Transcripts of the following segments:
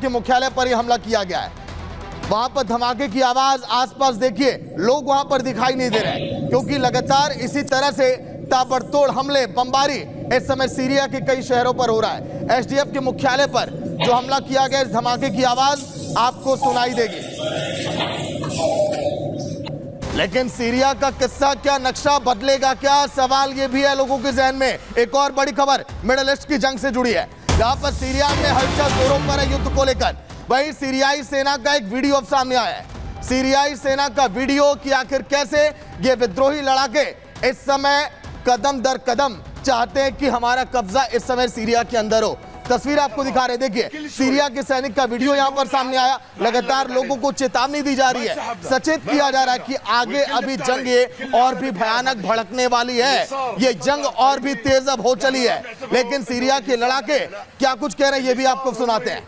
के मुख्यालय पर यह हमला किया गया है। वहां पर धमाके की आवाज आसपास देखिए, लोग वहां पर दिखाई नहीं दे रहे क्योंकि लगातार इसी तरह से ताबड़तोड़ हमले, बमबारी इस समय सीरिया के कई शहरों पर हो रहा है। एसडीएफ के मुख्यालय पर जो हमला किया गया, इस धमाके की आवाज आपको सुनाई देगी। लेकिन सीरिया का किस्सा क्या, नक्शा बदलेगा क्या, सवाल ये भी है लोगों के जहन में। एक और बड़ी खबर मिडिल ईस्ट की जंग से जुड़ी है, जहां पर सीरिया में हलचल जोरों पर है युद्ध को लेकर। वहीं सीरियाई सेना का एक वीडियो अब सामने आया है। सीरियाई सेना का वीडियो कि आखिर कैसे ये विद्रोही लड़ाके इस समय कदम दर कदम चाहते हैं कि हमारा कब्जा इस समय सीरिया के अंदर हो। तस्वीर आपको दिखा रहे, देखिए सीरिया के सैनिक का वीडियो यहां पर सामने आया। लगातार लोगों को चेतावनी दी जा रही है, सचेत किया जा रहा है कि आगे अभी जंग ये और भी भयानक भड़कने वाली है, ये जंग और भी तेज अब हो चली है। लेकिन सीरिया के लड़ाके क्या कुछ कह रहे हैं, ये भी आपको सुनाते हैं।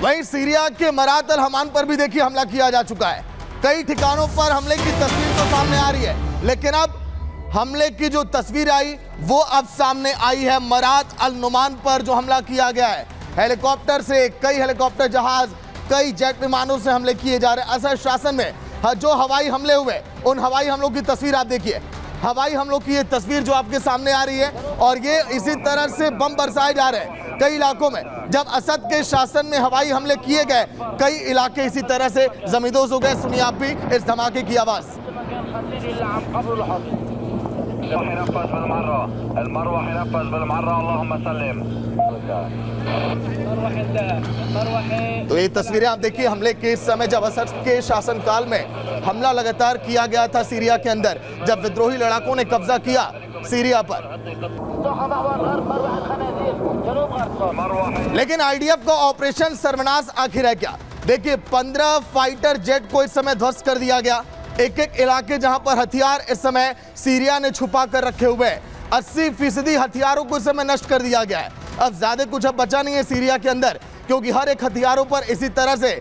वहीं सीरिया के मरात अल हमान पर भी देखिए हमला किया जा चुका है। कई ठिकानों पर हमले की तस्वीर तो सामने आ रही है, लेकिन अब हमले की जो तस्वीर आई वो अब सामने आई है मरात अल नुमान पर जो हमला किया गया है। हेलीकॉप्टर से, कई हेलीकॉप्टर जहाज, कई जेट विमानों से हमले किए जा रहे हैं। असद शासन में जो हवाई हमले हुए, उन हवाई हमलों की तस्वीर आप देखिए। हवाई हमलों की ये तस्वीर जो आपके सामने आ रही है, और ये इसी तरह से बम बरसाए जा रहे हैं कई इलाकों में। जब असद के शासन में हवाई हमले किए गए, कई इलाके इसी तरह से जमींदोज हो गए। सुनिए आप भी इस धमाके की आवाज। तो ये तस्वीरें आप देखिए हमले के इस समय, जब असद के शासनकाल में हमला लगातार किया गया था सीरिया के अंदर, जब विद्रोही लड़ाकों ने कब्जा किया सीरिया पर। लेकिन आईडीएफ का ऑपरेशन सर्वनाश आखिर है क्या? देखिए 15 फाइटर जेट को इस समय ध्वस्त कर दिया गया। एक एक इलाके जहां पर हथियार इस समय सीरिया ने छुपा कर रखे हुए हैं, 80% हथियारों को इस समय नष्ट कर दिया गया है। अब ज्यादा कुछ अब बचा नहीं है सीरिया के अंदर, क्योंकि हर एक हथियारों पर इसी तरह से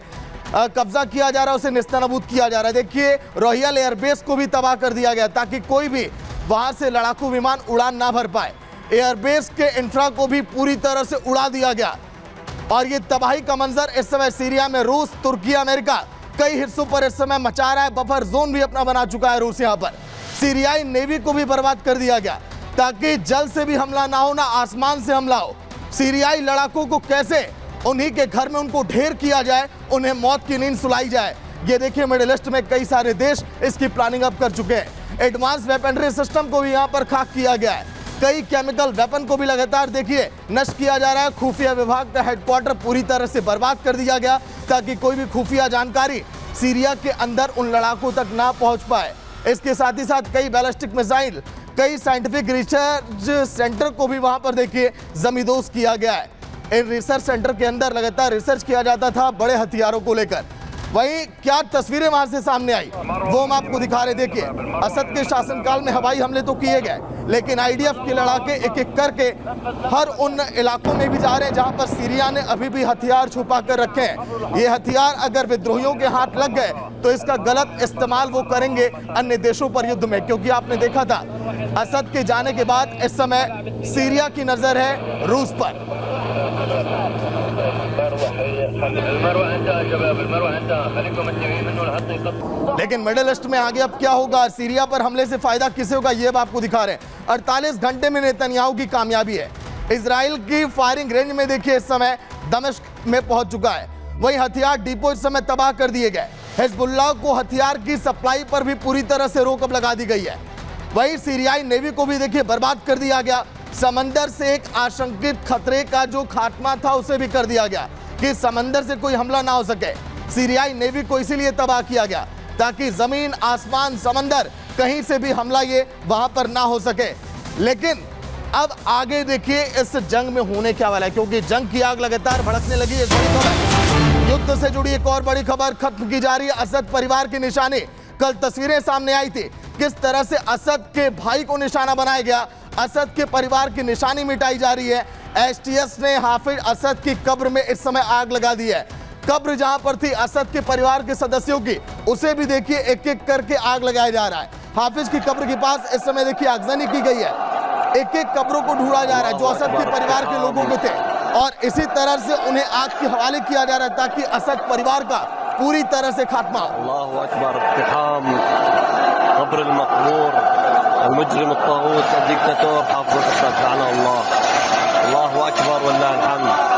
कब्जा किया जा रहा है, उसे निस्तनाबूद किया जा रहा है। देखिए रॉयल एयरबेस को भी तबाह कर दिया गया ताकि कोई भी वहां से लड़ाकू विमान उड़ान ना भर पाए। एयरबेस के इंफ्रा को भी पूरी तरह से उड़ा दिया गया। और ये तबाही का मंजर इस समय सीरिया में रूस, तुर्की, अमेरिका कई हिस्सों पर इस समय मचा रहा है। बफर जोन भी अपना बना चुका है रूस। यहाँ पर सीरियाई नेवी को भी बर्बाद कर दिया गया ताकि जल से भी हमला ना हो, ना आसमान से हमला हो। सीरियाई लड़ाकों को कैसे उन्हीं के घर में उनको ढेर किया जाए, उन्हें मौत की नींद सुलाई जाए। ये देखिए मिडिल ईस्ट में कई सारे देश इसकी प्लानिंग अब कर चुके हैं। एडवांस वेपनरी सिस्टम को भी यहाँ पर खाक किया गया है। कई केमिकल वेपन को भी लगातार देखिए नष्ट किया जा रहा है। खुफिया विभाग का हेडक्वार्टर पूरी तरह से बर्बाद कर दिया गया ताकि कोई भी खुफिया जानकारी सीरिया के अंदर उन लड़ाकों तक ना पहुंच पाए। इसके साथ ही साथ कई बैलिस्टिक मिसाइल, कई साइंटिफिक रिसर्च सेंटर को भी वहां पर देखिए जमींदोज किया गया है। इन रिसर्च सेंटर के अंदर लगातार रिसर्च किया जाता था बड़े हथियारों को लेकर। वहीं क्या तस्वीरें वहां से सामने आई वो हम आपको दिखा रहे। देखिए असद के शासनकाल में हवाई हमले तो किए गए, लेकिन आईडीएफ के लड़ाके एक एक करके हर उन इलाकों में भी जा रहे हैं जहां पर सीरिया ने अभी भी हथियार छुपा कर रखे हैं। ये हथियार अगर विद्रोहियों के हाथ लग गए तो इसका गलत इस्तेमाल वो करेंगे अन्य देशों पर युद्ध में, क्योंकि आपने देखा था असद के जाने के बाद इस समय सीरिया की नजर है रूस पर। लेकिन मिडिल ईस्ट में आगे अब क्या होगा, सीरिया पर हमले से फायदा किसे होगा, ये आपको दिखा रहे हैं। 48 घंटे में नेतन्याहू की कामयाबी है। इजराइल की फायरिंग रेंज में देखिए इस समय दमिश्क में पहुंच चुका है। वहीं हथियार डिपो इस समय तबाह कर दिए गए। हिजबुल्लाह को हथियार की सप्लाई पर भी पूरी तरह से रोक अब लगा दी गई है। वहीं सीरियाई नेवी को भी देखिए बर्बाद कर दिया गया। समंदर से एक आशंकित खतरे का जो खात्मा था उसे भी कर दिया गया कि समंदर से कोई हमला ना हो सके। सीरियाई नेवी को इसीलिए तबाह किया गया ताकि जमीन, आसमान, समंदर कहीं से भी हमला ये वहां पर ना हो सके। लेकिन अब आगे देखिए इस जंग में होने क्या वाला है, क्योंकि जंग की आग लगातार भड़कने लगी है। बड़ी खबर युद्ध से जुड़ी एक और बड़ी खबर खत्म की जा रही है। असद परिवार की निशानी, कल तस्वीरें सामने आई थी किस तरह से असद के भाई को निशाना बनाया गया, असद के परिवार की निशानी मिटाई जा रही है। एसटीएस ने हाफिज असद की कब्र में इस समय आग लगा दी है। कब्र जहां पर थी असद के परिवार के सदस्यों की, उसे भी देखिए एक एक करके आग लगाया जा रहा है। हाफिज की कब्र के पास इस समय देखिए आगजनी की गई है, एक एक कब्रों को ढूंढा जा रहा है जो असद के परिवार के लोगों के थे, और इसी तरह से उन्हें आग के हवाले किया जा रहा है ताकि असद परिवार का पूरी तरह से खात्मा हो। अल्लाहु अकबर, इक्तिहाम क़ब्र अल-मक़बूर अल-मुजरिम अत-ताग़ूत अद-डिक्ताटोर हाफ़िज़ असद लअनहु अल्लाह। अल्लाहु अकबर वलिल्लाहिल हम्द।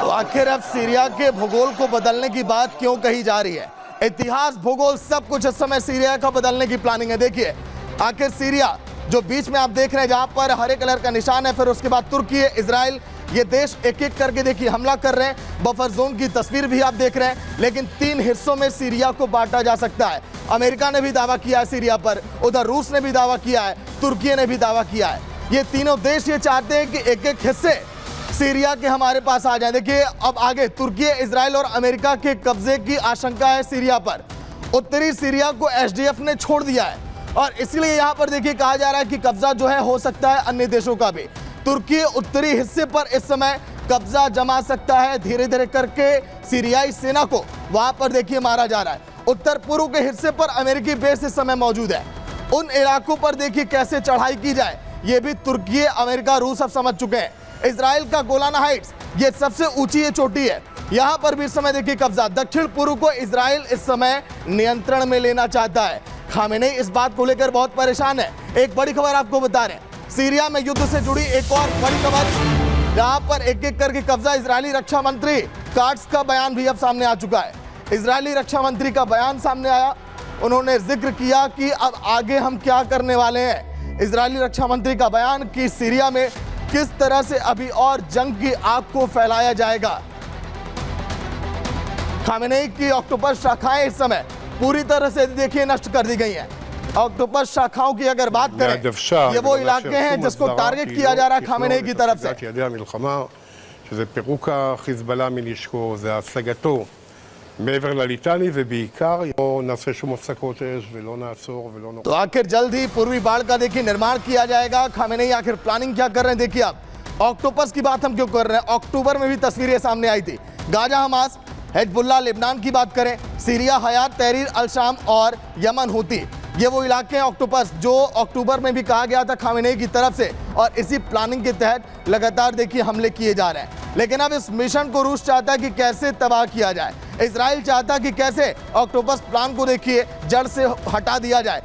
तो आखिर अब सीरिया के भूगोल को बदलने की बात क्यों कही जा रही है? इतिहास, भूगोल, सब कुछ इस समय सीरिया का बदलने की प्लानिंग है। देखिए आखिर सीरिया जो बीच में आप देख रहे हैं जहां पर हरे कलर का निशान है, फिर उसके बाद तुर्की है, इजराइल, ये देश एक एक करके देखिए हमला कर रहे हैं। बफर जोन की तस्वीर भी आप देख रहे हैं, लेकिन 3 हिस्सों में सीरिया को बांटा जा सकता है। अमेरिका ने भी दावा किया है सीरिया पर, उधर रूस ने भी दावा किया है, तुर्की ने भी दावा किया है। ये तीनों देश ये चाहते हैं कि एक एक हिस्से सीरिया के हमारे पास आ जाए। देखिए अब आगे तुर्की, इजराइल और अमेरिका के कब्जे की आशंका है सीरिया पर। उत्तरी सीरिया को एसडीएफ ने छोड़ दिया है और इसलिए यहां पर देखिए कहा जा रहा है कि कब्जा जो है हो सकता है अन्य देशों का भी। तुर्की उत्तरी हिस्से पर इस समय कब्जा जमा सकता है, धीरे धीरे करके सीरियाई सेना को वहां पर देखिए मारा जा रहा है। उत्तर पूर्व के हिस्से पर अमेरिकी बेस इस समय मौजूद है। उन इलाकों पर देखिए कैसे चढ़ाई की जाए ये भी तुर्की, अमेरिका, रूस अब समझ चुके हैं। इजराइल का गोलान हाइट्स ये सबसे ऊंची ये चोटी है, यहां पर भी इस समय देखिए कब्जा। दक्षिण पूर्व को इजराइल इस समय नियंत्रण में लेना चाहता है। खामेनेई इस बात को लेकर बहुत परेशान है। एक बड़ी खबर आपको बता रहे हैं, सीरिया में युद्ध से जुड़ी एक और बड़ी खबर, जहां पर एक एक करके कब्जा। इजरायली रक्षा मंत्री काट्स का बयान भी अब सामने आ चुका है। इजरायली रक्षा मंत्री का बयान सामने आया, उन्होंने जिक्र किया कि अब आगे हम क्या करने वाले हैं। इजरायली रक्षा मंत्री का बयान कि सीरिया में किस तरह से अभी और जंग की आग को फैलाया जाएगा। खामेनेई की ऑक्टोपस शाखाएं इस समय पूरी तरह से देखिए नष्ट कर दी गई हैं। ऑक्टोपस शाखाओं की अगर बात करें, ये वो इलाके हैं जिसको टारगेट किया जा रहा है खामेनेई की तरफ से। שזה פירוק החיזבאללה מנשקו, זה השגתו מעבר לליטני, ובעיקר לא נעשה שום הפסקות אש ולא נעצור ולא तो आखिर जल्द ही पूर्वी बाढ़ का देखिए निर्माण किया जाएगा। खामेनेई आखिर प्लानिंग क्या कर रहे हैं देखिए आप। ऑक्टोपस की बात हम क्यों कर रहे हैं, अक्टूबर में भी तस्वीरें सामने आई थी। गाजा, हमास, हिजबुल्लाह, लेबनान की बात करें, सीरिया, हयात तहरीर अल शाम और यमन हूती, ये वो इलाके हैं ऑक्टोपस जो अक्टूबर में भी कहा गया था खामेनेई की तरफ से, और इसी प्लानिंग के तहत लगातार देखिए हमले किए जा रहे हैं। लेकिन अब इस मिशन को रूस चाहता है कि कैसे तबाह किया जाए, इजराइल चाहता है कि कैसे ऑक्टोपस प्लान को देखिए जड़ से हटा दिया जाए।